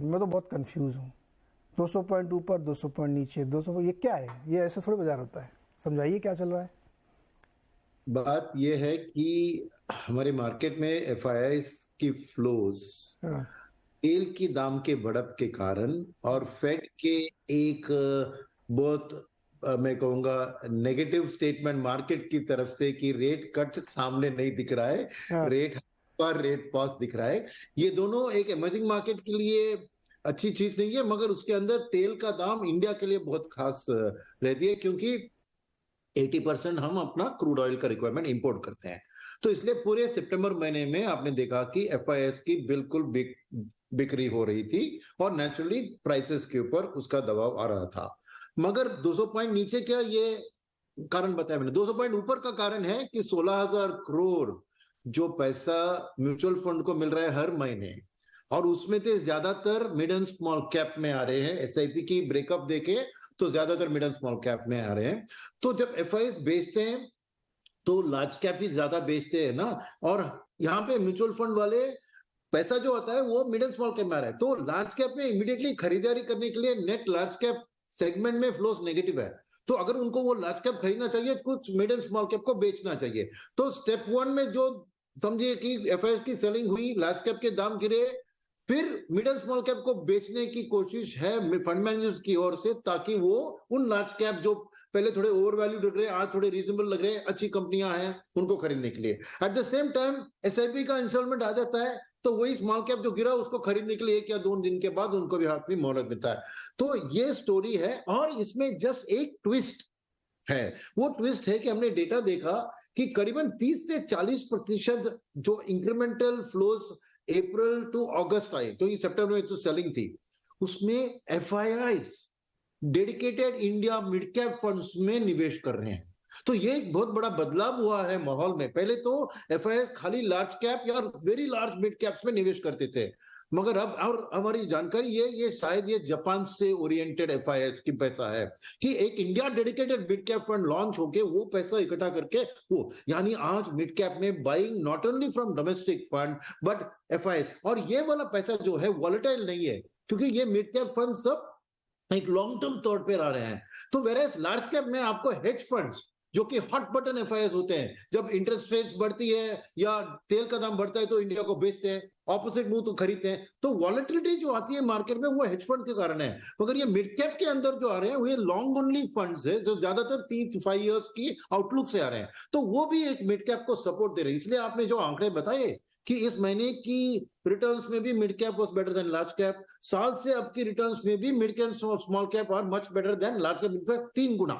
Market में? मैं तो बहुत कंफ्यूज हूँ। 200 पॉइंट ऊपर, 200 पॉइंट नीचे, 200, ये क्या है? ये ऐसे थोड़ी बाजार होता है। समझाइए क्या चल रहा है। बात यह है कि हमारे मार्केट में एफआईआईस की फ्लोज हाँ। तेल की दाम के बढ़त के कारण और फेड के एक बहुत मैं कहूंगा नेगेटिव स्टेटमेंट मार्केट की तरफ से कि रेट कट सामने नहीं दिख रहा है, हाँ। रेट पर रेट पॉज दिख रहा है। ये दोनों एक इमर्जिंग मार्केट के लिए अच्छी चीज नहीं है, मगर उसके अंदर तेल का दाम इंडिया के लिए बहुत खास रहती है, क्योंकि 80% हम अपना क्रूड ऑयल का रिक्वायरमेंट इंपोर्ट करते हैं। तो इसलिए पूरे सितंबर महीने में आपने देखा कि एफआईएस की बिल्कुल बिक्री हो रही थी और नेचुरली प्राइसेस के ऊपर उसका दबाव आ रहा था। मगर 200 पॉइंट नीचे क्या, ये कारण बताया मैंने। 200 पॉइंट ऊपर का कारण है कि 16,000 करोड़ जो पैसा म्यूचुअल फंड को मिल रहा है हर महीने, और उसमें से ज्यादातर मिड एंड स्मॉल कैप में आ रहे हैं। एसआईपी की ब्रेकअप देके तो ज्यादातर मिड एंड स्मॉल कैप में आ रहे हैं। तो जब एफआईएस बेचते हैं तो लार्ज कैप ही ज्यादा बेचते हैं ना, और यहाँ पे म्यूचुअल फंड वाले पैसा जो आता है वो मिड एंड स्मॉल कैप में आ रहा है। तो लार्ज कैप में इमीडिएटली खरीदारी करने के लिए नेट लार्ज कैप सेगमेंट में फ्लोस नेगेटिव है। तो अगर उनको वो लार्ज कैप खरीदना चाहिए, कुछ मिड एंड स्मॉल कैप को बेचना चाहिए। तो स्टेप वन में जो समझिए कि एफआईएस की सेलिंग हुई, लार्ज कैप के दाम गिरे, फिर मिड एंड स्मॉल कैप को बेचने की कोशिश है फंड मैनेजर्स की ओर से, ताकि वो उन लार्ज कैप जो पहले थोड़े ओवर वैल्यू लग रहे हैं, आज थोड़े रीजनेबल लग रहे हैं, अच्छी कंपनियां हैं, उनको खरीदने के लिए। At the same time SIP का इंस्टॉलमेंट आ जाता है, तो वही स्मॉल कैप जो गिरा उसको खरीदने के लिए 1 या 2 दिन के बाद उनको भी हाथ में मोहलत मिलता है। तो ये स्टोरी है, और इसमें जस्ट एक ट्विस्ट है। वो ट्विस्ट है कि हमने डेटा देखा कि करीबन 30 से 40% जो इंक्रीमेंटल फ्लोज अप्रैल टू अगस्त आए, तो ये सितंबर में तो सेलिंग थी, उसमें FIIs dedicated India mid cap funds में निवेश कर रहे हैं। तो ये एक बहुत बड़ा बदलाव हुआ है माहौल में। पहले तो एफआईआईस खाली लार्ज कैप या वेरी लार्ज मिड कैप्स में निवेश करते थे, मगर अब और हमारी जानकारी ये शायद ये जापान से ओरिएंटेड एफआईआईस की पैसा है कि एक India dedicated mid cap fund launch होके वो पैसा इकट्ठा करके वो, यानी आज मिड कैप में buying not only from domestic fund but FIIs. और ये वाला पैसा जो है वॉलेटाइल नहीं है, क्योंकि ये मिड कैप फंड सब एक लॉन्ग टर्म तौर पर आ रहे हैं। तो वेरएस लार्ज कैप में आपको हेज फंड्स जो कि हॉट बटन एफआईआईस होते हैं, जब इंटरेस्ट रेट्स बढ़ती है या तेल का दाम बढ़ता है तो इंडिया को बेचते हैं, ऑपोजिट मूव तो खरीदते हैं। तो वॉलेटिलिटी जो आती है मार्केट में वो हेज फंड के कारण है। मगर ये मिड कैप के अंदर जो आ रहे हैं वो लॉन्ग ओनली फंड्स है, जो ज्यादातर 3-5 इयर्स की आउटलुक से आ रहे हैं। तो वो भी एक मिड कैप को सपोर्ट दे रहे हैं। इसलिए आपने जो आंकड़े बताए कि इस महीने की रिटर्न्स में भी mid cap was better than large cap, साल से अब की रिटर्न्स में भी मिड कैप और small cap are much better than large cap, in fact 3 गुना।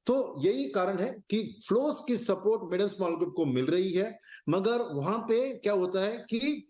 तो यही कारण है कि फ्लोस की support mid and small cap को मिल रही है। मगर वहां पे क्या होता है कि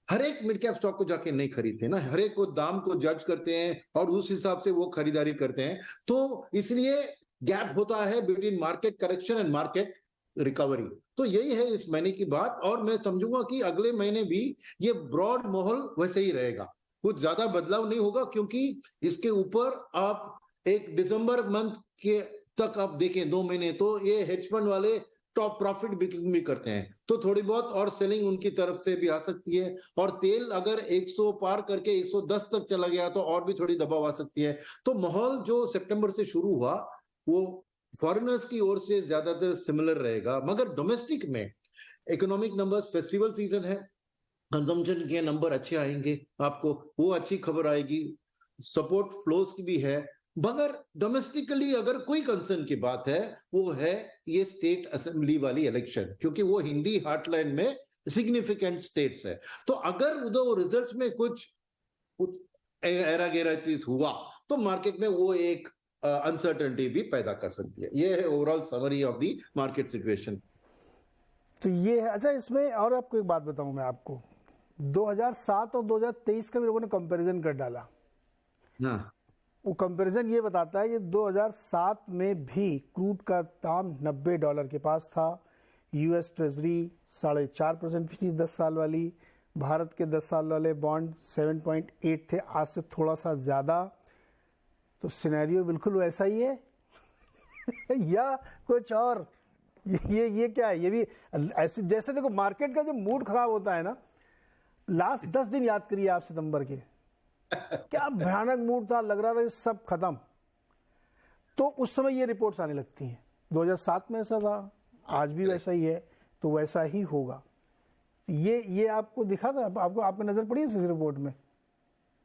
हर एक मिड कैप स्टॉक को जाके नहीं खरीदते ना, हर एक को दाम को जज करते हैं और उस हिसाब से वो खरीदारी करते हैं। तो इसलिए गैप होता है between market correction and market recovery. तो यही है इस महीने की बात, और मैं समझूंगा कि अगले महीने भी ये ब्रॉड माहौल वैसे ही रहेगा, कुछ ज्यादा बदलाव नहीं होगा। क्योंकि इसके ऊपर आप एक दिसंबर मंथ के तक आप देखें 2 महीने, तो ये हेज फंड वाले टॉप प्रॉफिट भी करते हैं, तो थोड़ी बहुत और सेलिंग उनकी तरफ से भी आ सकती है। और तेल अगर 100 पार करके 110 तक चला गया तो और भी थोड़ी दबाव आ सकती है। तो माहौल जो सितंबर से शुरू हुआ वो फॉरेनर्स की ओर से ज्यादातर सिमिलर रहेगा। मगर डोमेस्टिक में इकोनॉमिक नंबर्स, फेस्टिवल सीजन है, कंजम्पशन के नंबर अच्छे आएंगे, आपको वो अच्छी खबर आएगी, सपोर्ट फ्लोस की भी है। मगर डोमेस्टिकली अगर कोई कंसर्न की बात है वो है ये स्टेट असेंबली वाली इलेक्शन, क्योंकि वो हिंदी हार्टलैंड में सिग्निफिकेंट स्टेट्स है। तो अगर उधर रिजल्ट्स में कुछ एरा गेरा चीज हुआ तो मार्केट में वो एक अनसर्टेनिटी भी पैदा कर सकती है। ये है overall summary of the market situation. तो ये है। अच्छा, इसमें और आपको एक बात बताऊं मैं आपको, 2007 और 2023 का भी लोगों ने कंपैरिजन कर डाला। हाँ, वो कंपैरिजन ये बताता है कि 2007 में भी क्रूड का दाम $90 के पास था, यूएस ट्रेजरी 4.5% भी थी 10 साल वाली, भारत के 10 साल वाले बॉन्ड 7.8 थे, आज से थोड़ा सा ज़्यादा। तो सिनेरियो बिल्कुल वैसा ही है या कुछ और? ये क्या है? ये भी ऐसे जैसे देखो मार्केट का जो मूड खराब होता है ना, लास्ट 10 दिन याद करिए आप सितंबर के, क्या भयानक मूड था, लग रहा था कि सब खत्म। तो उस समय ये रिपोर्ट्स आने लगती हैं। 2007 में ऐसा था, आज भी वैसा ही है, तो वैसा ही होगा। ये आपको दिखा था, आपको नजर पड़ी इस रिपोर्ट में?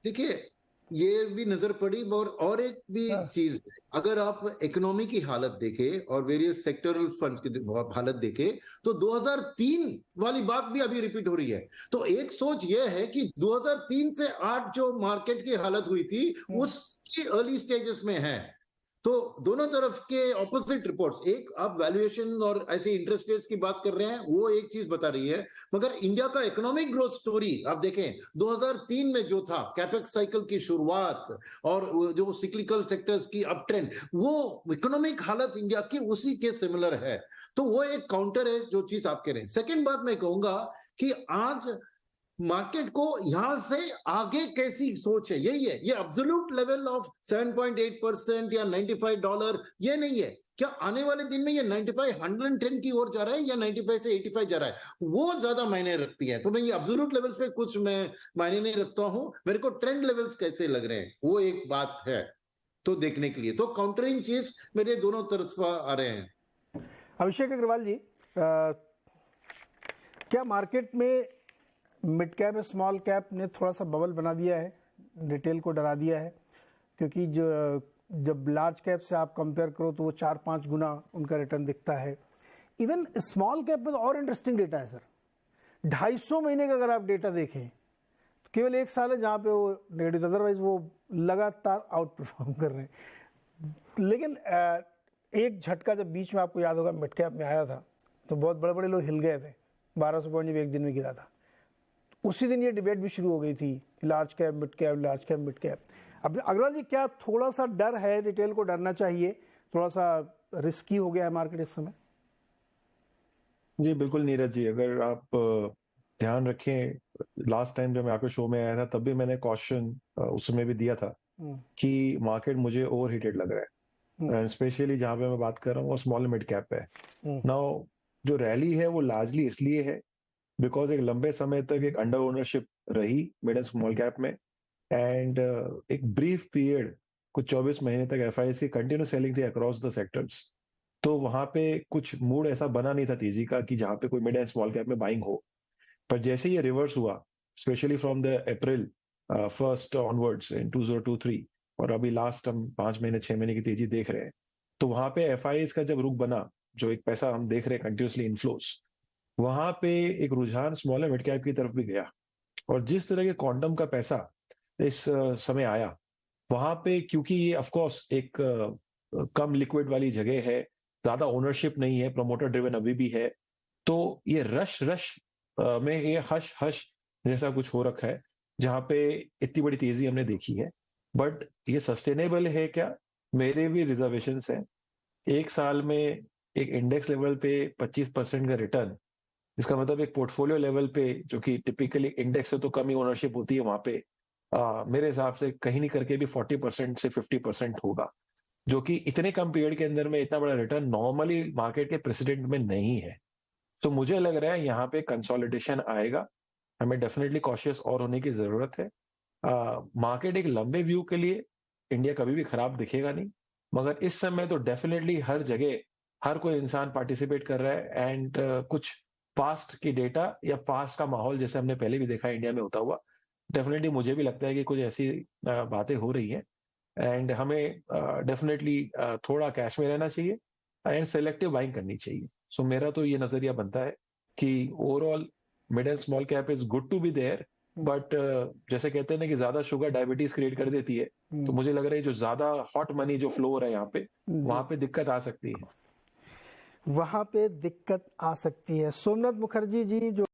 देखिए, ये भी नजर पड़ी और एक भी हाँ। चीज है, अगर आप इकोनॉमी की हालत देखें और वेरियस सेक्टरल फंड्स की हालत देखें तो 2003 वाली बात भी अभी रिपीट हो रही है। तो एक सोच यह है कि 2003 से 8 जो मार्केट की हालत हुई थी उसकी अर्ली स्टेजेस में है। तो दोनों तरफ के ऑपोजिट रिपोर्ट्स, एक आप वैल्यूएशन और ऐसे इंटरेस्ट रेट्स की बात कर रहे हैं, वो एक चीज बता रही है, मगर इंडिया का इकोनॉमिक ग्रोथ स्टोरी आप देखें 2003 में जो था, कैपेक्स साइकिल की शुरुआत और जो सिक्लिकल सेक्टर्स की अप ट्रेंड, वो इकोनॉमिक हालत इंडिया की उसी के सिमिलर है। तो वो एक काउंटर है जो चीज आप कह रहे हैं। सेकेंड बात मैं कहूंगा कि आज मार्केट को यहां से आगे कैसी सोच है, यही है। ये एब्सोल्यूट लेवल ऑफ 7.8% या $95 ये नहीं है। क्या आने वाले दिन में ये 95 110 की ओर जा रहा है या 95 से 85 जा रहा है, वो ज्यादा मायने रखती है। तो मैं ये एब्सोल्यूट लेवल्स पे कुछ मैं मायने नहीं रखता हूं, मेरे को ट्रेंड लेवल्स कैसे लग रहे हैं वो एक बात है तो देखने के लिए। तो काउंटरिंग चीज मेरे दोनों तरफ आ रहे हैं। अभिषेक अग्रवाल जी, क्या मार्केट में मिड कैप या स्मॉल कैप ने थोड़ा सा बबल बना दिया है, रिटेल को डरा दिया है? क्योंकि जब लार्ज कैप से आप कंपेयर करो तो वो 4-5 गुना उनका रिटर्न दिखता है। इवन स्मॉल कैप में तो और इंटरेस्टिंग डेटा है सर। 250 महीने का अगर आप डेटा देखें तो केवल एक साल है जहाँ पे वो नेगेटिव, अदरवाइज वो लगातार आउट परफॉर्म कर रहे हैं। लेकिन एक झटका जब बीच में आपको याद होगा मिड कैप में आया था तो बहुत बड़े बड़े लोग हिल गए थे। 1200 पॉइंट जब एक दिन में गिरा था, उसी दिन ये डिबेट भी शुरू हो गई थी, large cap mid cap, large cap mid cap. अब अग्रवाल जी, क्या थोड़ा सा डर है, रिटेल को डरना चाहिए, थोड़ा सा रिस्की हो गया है मार्केट इस समय? जी बिल्कुल नीरज जी, अगर आप ध्यान रखें, लास्ट टाइम जब मैं आपके शो में आया था तब भी मैंने कॉशन उस समय भी दिया था कि मार्केट मुझे ओवर हीटेड लग रहा है, स्पेशली जहां पे मैं बात कर रहा हूँ वो स्मॉल मिड कैप पे है। नाउ जो रैली है वो लार्जली इसलिए है बिकॉज एक लंबे समय तक एक अंडर ओनरशिप रही मिड एंड स्मॉल कैप में, एंड एक ब्रीफ पीरियड कुछ 24 महीने तक एफआईसी कंटिन्यू सेलिंग थी अक्रॉस द सेक्टर्स। तो वहां पे कुछ मूड ऐसा बना नहीं था तेजी का कि जहां पे कोई मिड एंड स्मॉल कैप में बाइंग हो। पर जैसे ये रिवर्स हुआ, specially from the April 1st onwards in 2023, और अभी लास्ट हम 5 महीने 6 महीने की तेजी देख रहे हैं, तो वहां पे एफआईएस का जब रुख बना, जो एक पैसा हम देख रहे हैं कंटिन्यूसली इनफ्लोस, वहां पे एक रुझान स्मॉल एंड मिड कैप की तरफ भी गया। और जिस तरह के क्वांटम का पैसा इस समय आया वहां पे, क्योंकि ये ऑफकोर्स एक कम लिक्विड वाली जगह है, ज्यादा ओनरशिप नहीं है, प्रोमोटर ड्रिवन अभी भी है, तो ये रश में ये हश हश जैसा कुछ हो रखा है जहां पे इतनी बड़ी तेजी हमने देखी है। बट ये सस्टेनेबल है क्या, मेरे भी रिजर्वेशंस हैं। एक साल में एक इंडेक्स लेवल पे 25% का रिटर्न, इसका मतलब एक पोर्टफोलियो लेवल पे, जो कि टिपिकली इंडेक्स से तो कम ही ओनरशिप होती है वहां पे, मेरे हिसाब से कहीं नहीं करके भी 40% से 50% होगा, जो कि इतने कम पीरियड के अंदर में इतना बड़ा रिटर्न नॉर्मली मार्केट के प्रेसिडेंट में नहीं है। तो मुझे लग रहा है यहाँ पे कंसोलिडेशन आएगा, हमें डेफिनेटली कॉशियस और होने की जरूरत है। मार्केट एक लंबे व्यू के लिए इंडिया कभी भी खराब दिखेगा नहीं, मगर इस समय तो डेफिनेटली हर जगह हर कोई इंसान पार्टिसिपेट कर रहा है, एंड कुछ पास्ट की डेटा या पास्ट का माहौल जैसे हमने पहले भी देखा इंडिया में होता हुआ, डेफिनेटली मुझे भी लगता है कि कुछ ऐसी बातें हो रही हैं, एंड हमें डेफिनेटली थोड़ा कैश में रहना चाहिए एंड सेलेक्टिव बाइंग करनी चाहिए। सो मेरा तो ये नजरिया बनता है कि overall mid and small cap is good to be there, but जैसे कहते हैं ना कि ज्यादा शुगर डायबिटीज क्रिएट कर देती है, तो मुझे लग रहा है जो ज्यादा हॉट मनी जो फ्लो हो रहा है यहाँ पे, वहां पे दिक्कत आ सकती है। वहां पे दिक्कत आ सकती है। सोमनाथ मुखर्जी जी जो